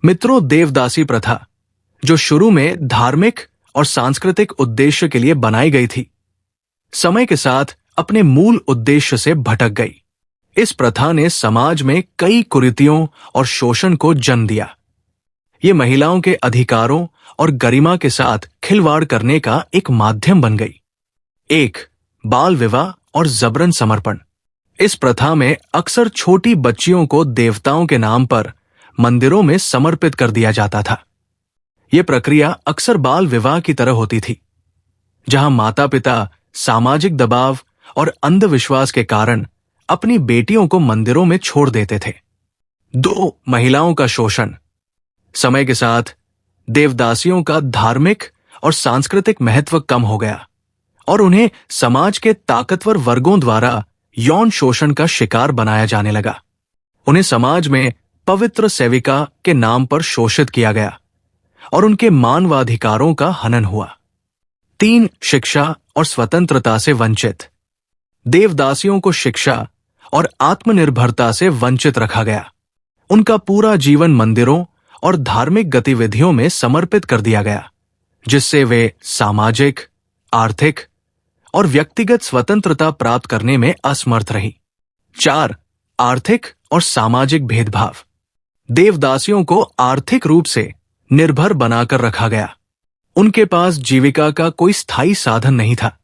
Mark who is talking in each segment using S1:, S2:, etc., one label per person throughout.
S1: मित्रों, देवदासी प्रथा जो शुरू में धार्मिक और सांस्कृतिक उद्देश्य के लिए बनाई गई थी, समय के साथ अपने मूल उद्देश्य से भटक गई। इस प्रथा ने समाज में कई कुरीतियों और शोषण को जन्म दिया। ये महिलाओं के अधिकारों और गरिमा के साथ खिलवाड़ करने का एक माध्यम बन गई। 1. बाल विवाह और जबरन समर्पण। इस प्रथा में अक्सर छोटी बच्चियों को देवताओं के नाम पर मंदिरों में समर्पित कर दिया जाता था। यह प्रक्रिया अक्सर बाल विवाह की तरह होती थी, जहां माता पिता सामाजिक दबाव और अंधविश्वास के कारण अपनी बेटियों को मंदिरों में छोड़ देते थे। 2. महिलाओं का शोषण। समय के साथ देवदासियों का धार्मिक और सांस्कृतिक महत्व कम हो गया और उन्हें समाज के ताकतवर वर्गों द्वारा यौन शोषण का शिकार बनाया जाने लगा। उन्हें समाज में पवित्र सेविका के नाम पर शोषित किया गया और उनके मानवाधिकारों का हनन हुआ। 3. शिक्षा और स्वतंत्रता से वंचित। देवदासियों को शिक्षा और आत्मनिर्भरता से वंचित रखा गया। उनका पूरा जीवन मंदिरों और धार्मिक गतिविधियों में समर्पित कर दिया गया, जिससे वे सामाजिक, आर्थिक और व्यक्तिगत स्वतंत्रता प्राप्त करने में असमर्थ रही। 4. आर्थिक और सामाजिक भेदभाव। देवदासियों को आर्थिक रूप से निर्भर बनाकर रखा गया। उनके पास जीविका का कोई स्थायी साधन नहीं था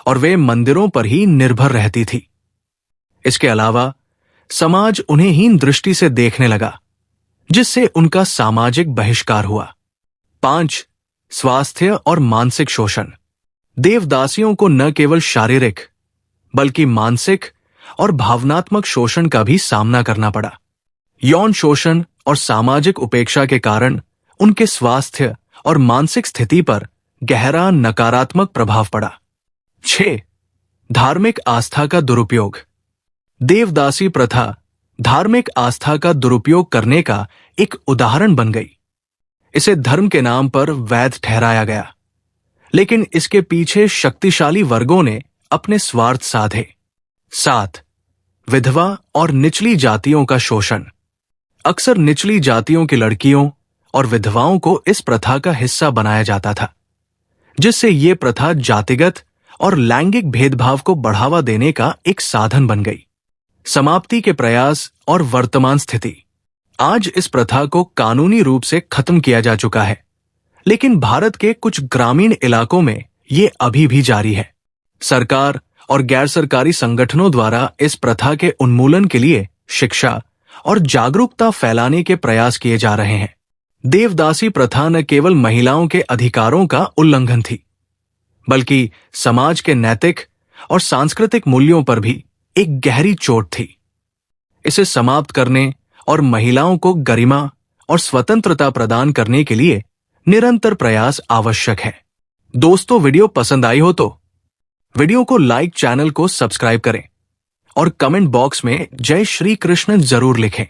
S1: और वे मंदिरों पर ही निर्भर रहती थी। इसके अलावा समाज उन्हें हीन दृष्टि से देखने लगा, जिससे उनका सामाजिक बहिष्कार हुआ। 5. स्वास्थ्य और मानसिक शोषण। देवदासियों को न केवल शारीरिक बल्कि मानसिक और भावनात्मक शोषण का भी सामना करना पड़ा। यौन शोषण और सामाजिक उपेक्षा के कारण उनके स्वास्थ्य और मानसिक स्थिति पर गहरा नकारात्मक प्रभाव पड़ा। 6. धार्मिक आस्था का दुरुपयोग। देवदासी प्रथा धार्मिक आस्था का दुरुपयोग करने का एक उदाहरण बन गई। इसे धर्म के नाम पर वैध ठहराया गया, लेकिन इसके पीछे शक्तिशाली वर्गों ने अपने स्वार्थ साधे। 7. विधवा और निचली जातियों का शोषण। अक्सर निचली जातियों की लड़कियों और विधवाओं को इस प्रथा का हिस्सा बनाया जाता था, जिससे ये प्रथा जातिगत और लैंगिक भेदभाव को बढ़ावा देने का एक साधन बन गई। समाप्ति के प्रयास और वर्तमान स्थिति। आज इस प्रथा को कानूनी रूप से खत्म किया जा चुका है, लेकिन भारत के कुछ ग्रामीण इलाकों में ये अभी भी जारी है। सरकार और गैर सरकारी संगठनों द्वारा इस प्रथा के उन्मूलन के लिए शिक्षा और जागरूकता फैलाने के प्रयास किए जा रहे हैं। देवदासी प्रथा न केवल महिलाओं के अधिकारों का उल्लंघन थी, बल्कि समाज के नैतिक और सांस्कृतिक मूल्यों पर भी एक गहरी चोट थी। इसे समाप्त करने और महिलाओं को गरिमा और स्वतंत्रता प्रदान करने के लिए निरंतर प्रयास आवश्यक है। दोस्तों, वीडियो पसंद आई हो तो वीडियो को लाइक, चैनल को सब्सक्राइब करें और कमेंट बॉक्स में जय श्री कृष्ण जरूर लिखें।